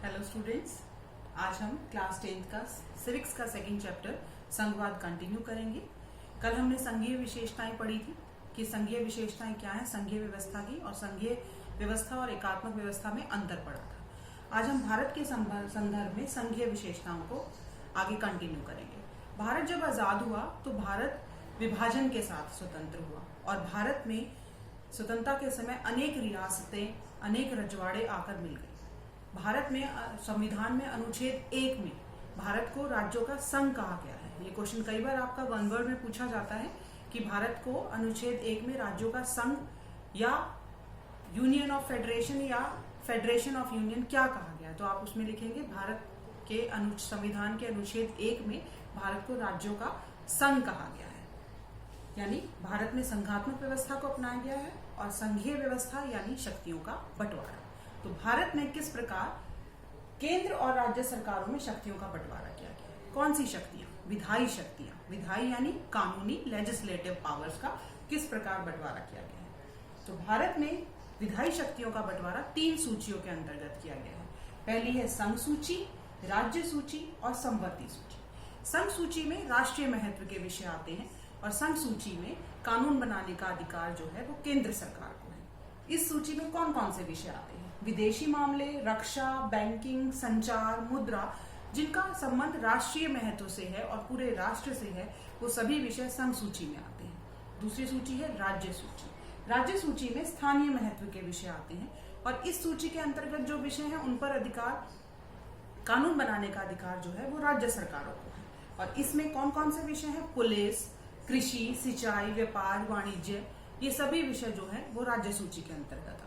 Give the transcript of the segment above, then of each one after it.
Hello students, आज हम class 10th का सिविक्स का सेकंड चैप्टर संघवाद कंटिन्यू करेंगे। कल हमने संघीय विशेषताएं पढ़ी थी कि संघीय विशेषताएं क्या है, संघीय व्यवस्था की, और संघीय व्यवस्था और एकात्मक व्यवस्था में अंतर पड़ा था। आज हम भारत के संदर्भ में संघीय विशेषताओं को आगे कंटिन्यू करेंगे। भारत जब आजाद हुआ तो भारत विभाजन के साथ स्वतंत्र हुआ और भारत में स्वतंत्रता के समय अनेक रियासतें, अनेक रजवाड़े आकर मिल गए। भारत में संविधान में अनुच्छेद 1 में भारत को राज्यों का संघ कहा गया है। ये क्वेश्चन कई बार आपका वन वर्ड में पूछा जाता है कि भारत को अनुच्छेद 1 में राज्यों का संघ या यूनियन ऑफ फेडरेशन या फेडरेशन ऑफ यूनियन क्या कहा गया है, तो आप उसमें लिखेंगे भारत के संविधान के अनुच्छेद 1 में भारत को राज्यों का संघ कहा गया है। यानी भारत में संघात्मक व्यवस्था को अपनाया गया है और संघीय व्यवस्था यानी शक्तियों का बंटवारा। तो भारत में किस प्रकार केंद्र और राज्य सरकारों में शक्तियों का बंटवारा किया गया है। कौन सी शक्तियां? विधायी शक्तियां, विधायी यानी कानूनी, लेजिस्लेटिव पावर्स का किस प्रकार बंटवारा किया गया है। तो भारत में विधायी शक्तियों का बंटवारा 3 सूचियों के अंतर्गत किया गया है। पहली है संघ सूची, राज्य सूची और संवर्ती सूची। संघ सूची में राष्ट्रीय महत्व के विषय आते हैं और संघ सूची में कानून बनाने का अधिकार जो है वो केंद्र सरकार को है। इस सूची में कौन कौन से विषय आते हैं? विदेशी मामले, रक्षा, बैंकिंग, संचार, मुद्रा, जिनका संबंध राष्ट्रीय महत्व से है और पूरे राष्ट्र से है, वो सभी विषय संघ सूची में आते हैं। दूसरी सूची है राज्य सूची। राज्य सूची में स्थानीय महत्व के विषय आते हैं और इस सूची के अंतर्गत जो विषय हैं उन पर अधिकार, कानून बनाने का अधिकार जो है वो राज्य सरकारों को है। और इसमें कौन कौन से विषय हैं? पुलिस, कृषि, सिंचाई, व्यापार, वाणिज्य, ये सभी विषय जो है वो राज्य सूची के अंतर्गत आते हैं।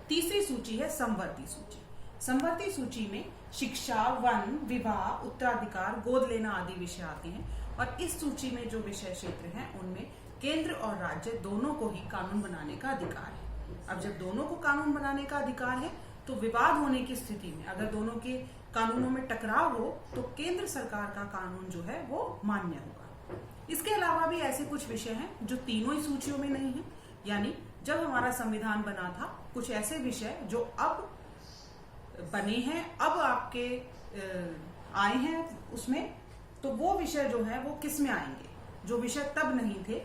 तीसरी सूची है संवर्ती सूची। संवर्ती सूची में शिक्षा, वन, विवाह, उत्तराधिकार, गोद लेना आदि विषय आते हैं और इस सूची में जो विषय क्षेत्र हैं उनमें केंद्र और राज्य दोनों को ही कानून बनाने का अधिकार है। अब जब दोनों को कानून बनाने का अधिकार है तो विवाद होने की स्थिति में अगर दोनों के कानूनों में टकराव हो तो केंद्र सरकार का कानून जो है वो मान्य होगा। इसके अलावा भी ऐसे कुछ विषय हैं जो तीनों ही सूचियों में नहीं है। यानी जब हमारा संविधान बना था, कुछ ऐसे विषय जो अब बने हैं, अब आपके आए हैं उसमें, तो वो विषय जो है वो किस में आएंगे? जो विषय तब नहीं थे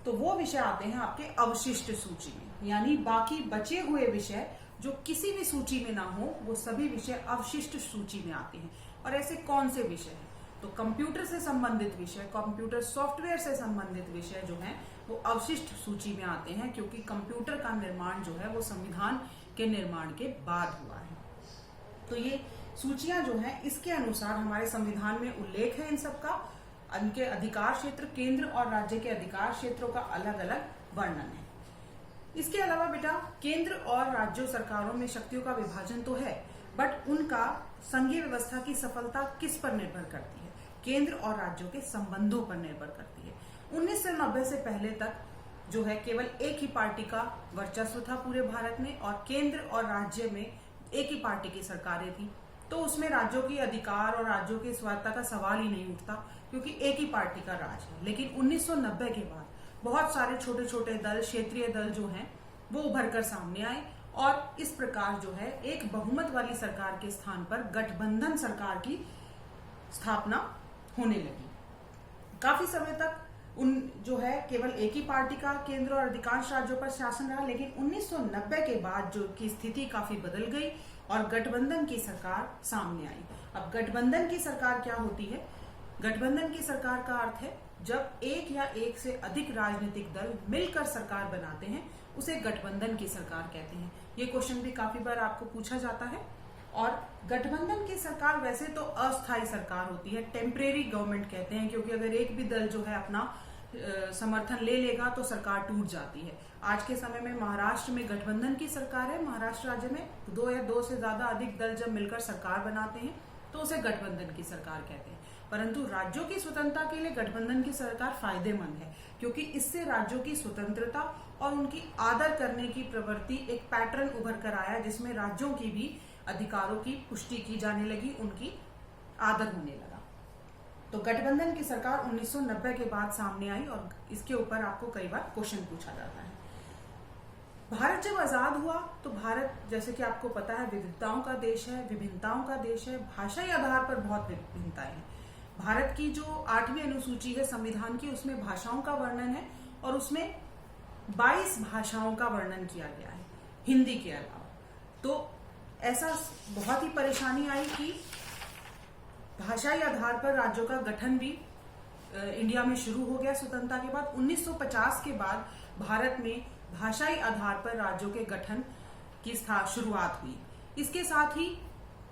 तो वो विषय आते हैं आपके अवशिष्ट सूची में। यानी बाकी बचे हुए विषय जो किसी भी सूची में ना हो वो सभी विषय अवशिष्ट सूची में आते हैं। और ऐसे कौन से विषय हैं? तो कंप्यूटर से संबंधित विषय, कंप्यूटर सॉफ्टवेयर से संबंधित विषय जो हैं वो अवशिष्ट सूची में आते हैं, क्योंकि कंप्यूटर का निर्माण जो है वो संविधान के निर्माण के बाद हुआ है। तो ये सूचियां जो हैं इसके अनुसार हमारे संविधान में उल्लेख है इन सब का। उनके अधिकार क्षेत्र, केंद्र और राज्य के अधिकार क्षेत्रों का अलग अलग वर्णन है। इसके अलावा बेटा केंद्र और राज्य सरकारों में शक्तियों का विभाजन तो है, बट उनका संघीय व्यवस्था की सफलता किस पर निर्भर करती है? केंद्र और राज्यों के संबंधों पर निर्भर करती है। 1990 से पहले तक जो है केवल एक ही पार्टी का वर्चस्व था पूरे भारत में और केंद्र और राज्य में एक ही पार्टी की सरकारें थी, तो उसमें राज्यों की अधिकार और राज्यों की स्वायत्तता का सवाल ही नहीं उठता क्योंकि एक ही पार्टी का राज है। लेकिन 1990 के बाद बहुत सारे छोटे छोटे दल, क्षेत्रीय दल जो हैं वो उभर कर सामने आए और इस प्रकार जो है एक बहुमत वाली सरकार के स्थान पर गठबंधन सरकार की स्थापना होने लगी। काफी समय तक उन जो है केवल एक ही पार्टी का केंद्र और अधिकांश राज्यों पर शासन रहा, लेकिन 1990 के बाद जो की स्थिति काफी बदल गई और गठबंधन की सरकार सामने आई। अब गठबंधन की सरकार क्या होती है? गठबंधन की सरकार का अर्थ है जब एक या एक से अधिक राजनीतिक दल मिलकर सरकार बनाते हैं उसे गठबंधन की सरकार कहते हैं। ये क्वेश्चन भी काफी बार आपको पूछा जाता है। और गठबंधन की सरकार वैसे तो अस्थायी सरकार होती है, टेम्परेरी गवर्नमेंट कहते हैं, क्योंकि अगर एक भी दल जो है अपना समर्थन ले लेगा तो सरकार टूट जाती है। आज के समय में महाराष्ट्र में गठबंधन की सरकार है। महाराष्ट्र राज्य में 2 या 2 से ज्यादा अधिक दल जब मिलकर सरकार बनाते हैं तो उसे गठबंधन की सरकार कहते हैं। परंतु राज्यों की स्वतंत्रता के लिए गठबंधन की सरकार फायदेमंद है, क्योंकि इससे राज्यों की स्वतंत्रता और उनकी आदर करने की प्रवृत्ति, एक पैटर्न उभर कर आया जिसमें राज्यों की भी अधिकारों की पुष्टि की जाने लगी, उनकी आदर होने लगा। तो गठबंधन की सरकार 1990 के बाद सामने आई और इसके ऊपर आपको कई बार क्वेश्चन पूछा जाता है। भारत जब आजाद हुआ तो भारत, जैसे कि आपको पता है, विविधताओं का देश है, विभिन्नताओं का देश है, भाषाई आधार पर बहुत विभिन्नताएं हैं। भारत की जो 8वीं अनुसूची है संविधान की, उसमें भाषाओं का वर्णन है और उसमें 22 भाषाओं का वर्णन किया गया है हिंदी के अलावा। तो ऐसा बहुत ही परेशानी आई कि भाषाई आधार पर राज्यों का गठन भी इंडिया में शुरू हो गया स्वतंत्रता के बाद। 1950 के बाद भारत में भाषाई आधार पर राज्यों के गठन की शुरुआत हुई। इसके साथ ही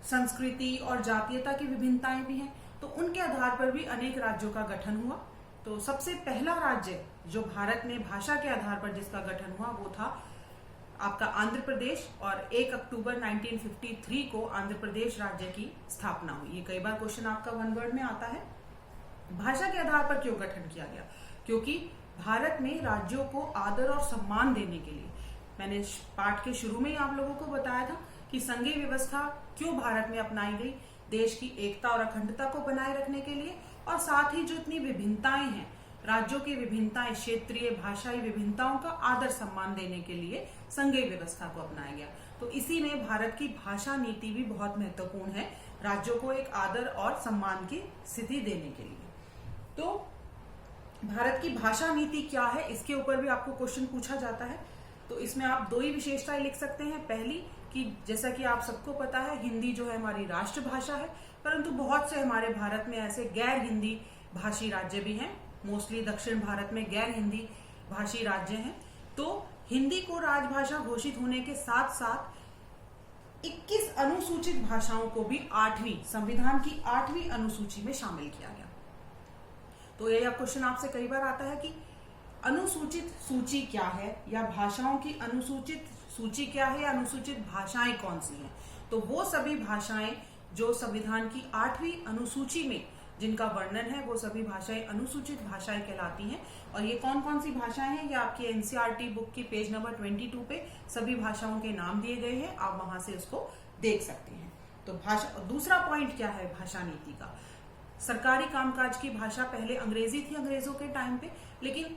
संस्कृति और जातीयता की विभिन्नताएं भी हैं, तो उनके आधार पर भी अनेक राज्यों का गठन हुआ। तो सबसे पहला राज्य जो भारत में भाषा के आधार पर जिसका गठन हुआ वो था आपका आंध्र प्रदेश, और 1 अक्टूबर 1953 को आंध्र प्रदेश राज्य की स्थापना हुई। ये कई बार क्वेश्चन आपका वन वर्ड में आता है। भाषा के आधार पर क्यों गठन किया गया? क्योंकि भारत में राज्यों को आदर और सम्मान देने के लिए, मैंने पाठ के शुरू में ही आप लोगों को बताया था कि संघीय व्यवस्था क्यों भारत में अपनाई गई, देश की एकता और अखंडता को बनाए रखने के लिए, और साथ ही जो इतनी विभिन्नताएं हैं, राज्यों की विभिन्नताएं, क्षेत्रीय भाषाई विभिन्नताओं का आदर सम्मान देने के लिए संघीय व्यवस्था को अपनाया गया। तो इसी में भारत की भाषा नीति भी बहुत महत्वपूर्ण है, राज्यों को एक आदर और सम्मान की स्थिति देने के लिए। तो भारत की भाषा नीति क्या है, इसके ऊपर भी आपको क्वेश्चन पूछा जाता है। तो इसमें आप 2 ही विशेषताएं लिख सकते हैं। पहली कि जैसा कि आप सबको पता है, हिंदी जो है हमारी राष्ट्रभाषा है, परंतु बहुत से हमारे भारत में ऐसे गैर हिंदी भाषी राज्य भी हैं। मोस्टली दक्षिण भारत में गैर हिंदी भाषी राज्य हैं। तो हिंदी को राजभाषा घोषित होने के साथ साथ 21 अनुसूचित भाषाओं को भी 8वीं संविधान की 8वीं अनुसूची में शामिल किया गया। तो यह क्वेश्चन आपसे कई बार आता है कि अनुसूचित सूची क्या है, या भाषाओं की अनुसूचित सूची क्या है, या अनुसूचित भाषाएं कौन सी हैं। तो वो सभी भाषाएं जो संविधान की 8वीं अनुसूची में जिनका वर्णन है, वो सभी भाषाएं अनुसूचित भाषाएं कहलाती हैं। और ये कौन कौन सी भाषाएं हैं, ये आपकी एनसीईआरटी बुक की पेज नंबर 22 पे सभी भाषाओं के नाम दिए गए हैं, आप वहां से उसको देख सकते हैं। तो भाषा, दूसरा पॉइंट क्या है भाषा नीति का, सरकारी कामकाज की भाषा पहले अंग्रेजी थी अंग्रेजों के टाइम पे, लेकिन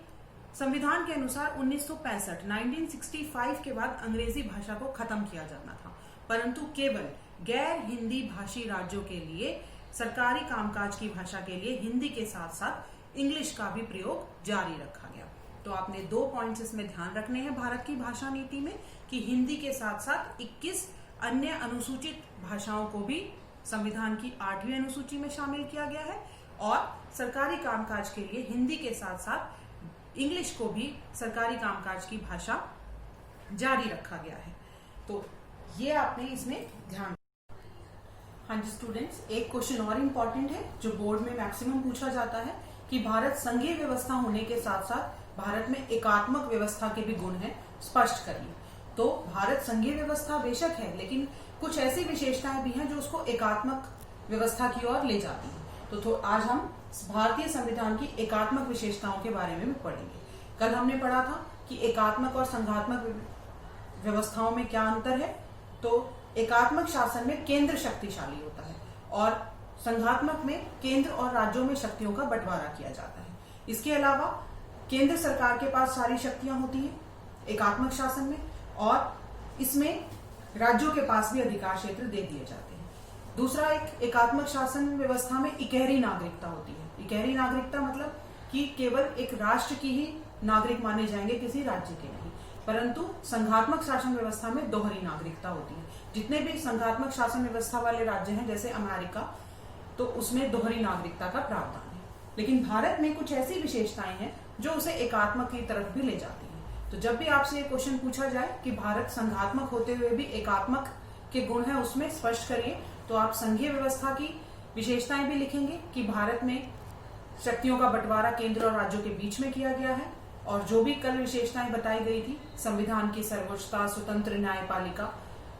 संविधान के अनुसार 1965 के बाद अंग्रेजी भाषा को खत्म किया जाना था, परंतु केवल गैर हिंदी भाषी राज्यों के लिए सरकारी कामकाज की भाषा के लिए हिंदी के साथ साथ इंग्लिश का भी प्रयोग जारी रखा गया। तो आपने 2 पॉइंट्स इसमें ध्यान रखने हैं भारत की भाषा नीति में, कि हिंदी के साथ साथ 21 अन्य अनुसूचित भाषाओं को भी संविधान की 8वीं अनुसूची में शामिल किया गया है, और सरकारी कामकाज के लिए हिंदी के साथ साथ इंग्लिश को भी सरकारी कामकाज की भाषा जारी रखा गया है। तो ये आपने इसमें ध्यान। हाँ जी स्टूडेंट्स, एक क्वेश्चन और इम्पोर्टेंट है जो बोर्ड में मैक्सिमम पूछा जाता है कि भारत संघीय व्यवस्था होने के साथ साथ भारत में एकात्मक व्यवस्था के भी गुण हैं, स्पष्ट करिए। तो भारत संघीय व्यवस्था बेशक है, लेकिन कुछ ऐसी विशेषताएं भी हैं जो उसको एकात्मक व्यवस्था की ओर ले जाती हैं। तो आज हम भारतीय संविधान की एकात्मक विशेषताओं के बारे में पढ़ेंगे। कल हमने पढ़ा था कि एकात्मक और संघात्मक व्यवस्थाओं में क्या अंतर है। तो एकात्मक शासन में केंद्र शक्तिशाली होता है और संघात्मक में केंद्र और राज्यों में शक्तियों का बंटवारा किया जाता है। इसके अलावा केंद्र सरकार के पास सारी शक्तियां होती हैं एकात्मक शासन में, और इसमें राज्यों के पास भी अधिकार क्षेत्र दे दिए जाते हैं। दूसरा, एक एकात्मक शासन व्यवस्था में इकहरी नागरिकता होती है। इकहरी नागरिकता मतलब कि केवल एक राष्ट्र की ही नागरिक माने जाएंगे, किसी राज्य के नहीं। परंतु संघात्मक शासन व्यवस्था में दोहरी नागरिकता होती है। जितने भी संघात्मक शासन व्यवस्था वाले राज्य हैं जैसे अमेरिका, तो उसमें दोहरी नागरिकता का प्रावधान है। लेकिन भारत में कुछ ऐसी विशेषताएं हैं जो उसे एकात्मक की तरफ भी ले जाती हैं। तो जब भी आपसे ये क्वेश्चन पूछा जाए कि भारत संघात्मक होते हुए भी एकात्मक के गुण हैं, उसमें स्पष्ट करिए। तो आप संघीय व्यवस्था की विशेषताएं भी लिखेंगे कि भारत में शक्तियों का बंटवारा केंद्र और राज्यों के बीच में किया गया है, और जो भी कल विशेषताएं बताई गई थी, संविधान की सर्वोच्चता, स्वतंत्र न्यायपालिका,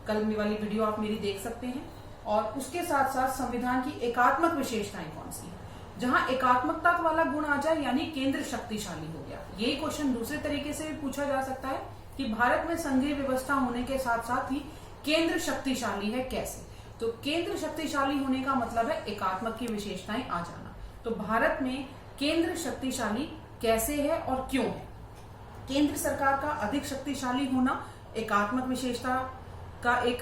कल वाली वीडियो आप मेरी देख सकते हैं। और उसके साथ साथ संविधान की एकात्मक विशेषताएं कौन सी है, जहां एकात्मकता वाला गुण आ जाए, यानी केंद्र शक्तिशाली हो गया। यही क्वेश्चन दूसरे तरीके से भी पूछा जा सकता है कि भारत में संघीय व्यवस्था होने के साथ साथ ही केंद्र शक्तिशाली है, कैसे। तो केंद्र शक्तिशाली होने का मतलब है एकात्मक की विशेषताएं आ जाना। तो भारत में केंद्र शक्तिशाली कैसे है और क्यों है, केंद्र सरकार का अधिक शक्तिशाली होना एकात्मक विशेषता का एक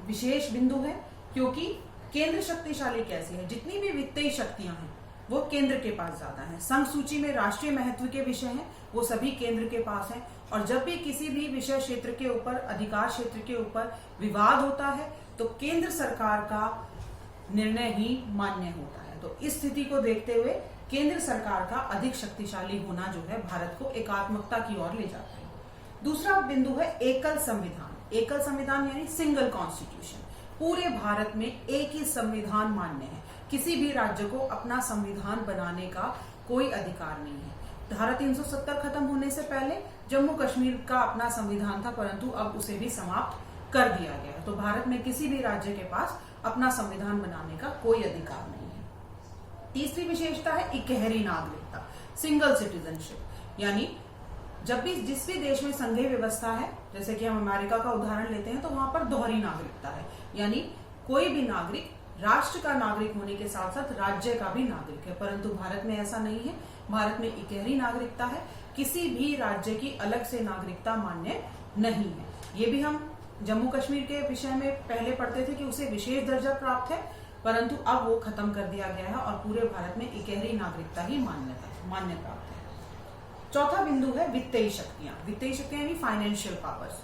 विशेष बिंदु है, क्योंकि केंद्र शक्तिशाली कैसी है, जितनी भी वित्तीय शक्तियां हैं वो केंद्र के पास ज्यादा है। संघ सूची में राष्ट्रीय महत्व के विषय हैं वो सभी केंद्र के पास हैं, और जब भी किसी भी विषय क्षेत्र के ऊपर, अधिकार क्षेत्र के ऊपर विवाद होता है तो केंद्र सरकार का निर्णय ही मान्य होता है। तो इस स्थिति को देखते हुए केंद्र सरकार का अधिक शक्तिशाली होना जो है भारत को एकात्मकता की ओर ले जाता है। दूसरा बिंदु है एकल संविधान। एकल संविधान यानी सिंगल कॉन्स्टिट्यूशन। पूरे भारत में एक ही संविधान मान्य है, किसी भी राज्य को अपना संविधान बनाने का कोई अधिकार नहीं है। धारा 370 खत्म होने से पहले जम्मू कश्मीर का अपना संविधान था, परंतु अब उसे भी समाप्त कर दिया गया। तो भारत में किसी भी राज्य के पास अपना संविधान बनाने का कोई अधिकार नहीं है। तीसरी विशेषता है इकहरी नागरिकता, सिंगल सिटीजनशिप। यानी जब भी जिस भी देश में संघीय व्यवस्था है, जैसे कि हम अमेरिका का उदाहरण लेते हैं, तो वहां पर दोहरी नागरिकता है, यानी कोई भी नागरिक राष्ट्र का नागरिक होने के साथ साथ राज्य का भी नागरिक है। परंतु भारत में ऐसा नहीं है। भारत में इकहरी नागरिकता है, किसी भी राज्य की अलग से नागरिकता मान्य नहीं है। ये भी हम जम्मू कश्मीर के विषय में पहले पढ़ते थे कि उसे विशेष दर्जा प्राप्त है, परंतु अब वो खत्म कर दिया गया है और पूरे भारत में इकहरी नागरिकता ही मान्य प्राप्त है। चौथा बिंदु है वित्तीय शक्तियां। वित्तीय शक्तियां यानी फाइनेंशियल पावर्स,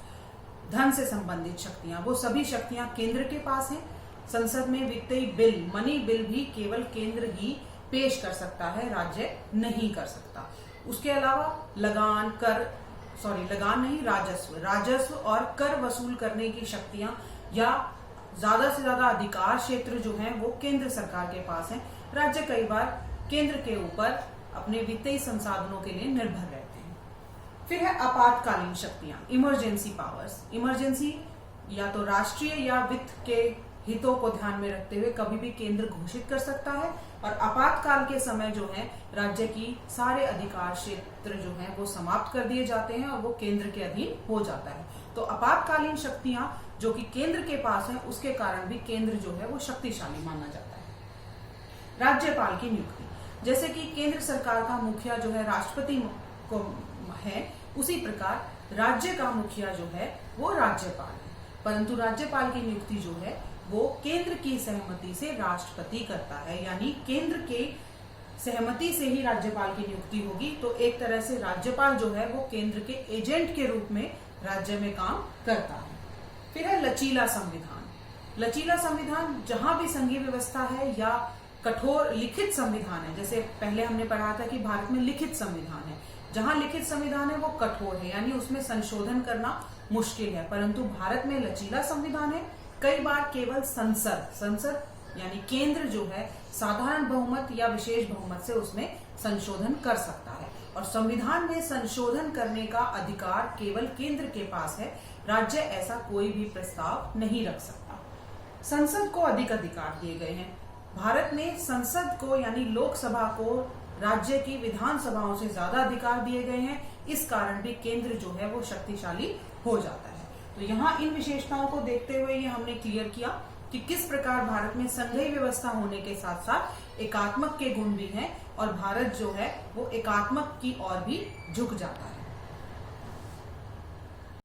धन से संबंधित शक्तियां। वो सभी शक्तियां केंद्र के पास हैं। संसद में वित्तीय बिल, मनी बिल भी केवल केंद्र ही पेश कर सकता है, राज्य नहीं कर सकता। उसके अलावा राजस्व और कर वसूल करने की शक्तियां या ज्यादा से ज्यादा अधिकार क्षेत्र जो हैं वो केंद्र सरकार के पास हैं। राज्य कई बार केंद्र के ऊपर अपने वित्तीय संसाधनों के लिए निर्भर रहते हैं। फिर है आपातकालीन शक्तियां, इमरजेंसी पावर्स। इमरजेंसी या तो राष्ट्रीय या वित्त के हितों को ध्यान में रखते हुए कभी भी केंद्र घोषित कर सकता है, और आपातकाल के समय जो है राज्य की सारे अधिकार क्षेत्र जो है वो समाप्त कर दिए जाते हैं और वो केंद्र के अधीन हो जाता है। तो आपातकालीन शक्तियां जो कि केंद्र के पास है, उसके कारण भी केंद्र जो है वो शक्तिशाली माना जाता है। राज्यपाल की नियुक्ति, जैसे कि केंद्र सरकार का मुखिया जो है राष्ट्रपति को है, उसी प्रकार राज्य का मुखिया जो है वो राज्यपाल है। परंतु राज्यपाल की नियुक्ति जो है वो केंद्र की सहमति से राष्ट्रपति करता है, यानी केंद्र के सहमति से ही राज्यपाल की नियुक्ति होगी। तो एक तरह से राज्यपाल जो है वो केंद्र के एजेंट के रूप में राज्य में काम करता है। फिर है लचीला संविधान। लचीला संविधान जहां भी संघीय व्यवस्था है या कठोर लिखित संविधान है, जैसे पहले हमने पढ़ा था कि भारत में लिखित संविधान है, जहां लिखित संविधान है वो कठोर है, यानी उसमें संशोधन करना मुश्किल है। परंतु भारत में लचीला संविधान है। कई बार केवल संसद यानी केंद्र जो है साधारण बहुमत या विशेष बहुमत से उसमें संशोधन कर सकता है, और संविधान में संशोधन करने का अधिकार केवल केंद्र के पास है। राज्य ऐसा कोई भी प्रस्ताव नहीं रख सकता। संसद को अधिक अधिकार दिए गए हैं। भारत में संसद को यानी लोकसभा को राज्य की विधानसभाओं से ज्यादा अधिकार दिए गए हैं। इस कारण भी केंद्र जो है वो शक्तिशाली हो जाता है। तो यहाँ इन विशेषताओं को देखते हुए ये हमने क्लियर किया कि किस प्रकार भारत में संघीय व्यवस्था होने के साथ साथ एकात्मक के गुण भी हैं, और भारत जो है वो एकात्मक की ओर भी झुक जाता है।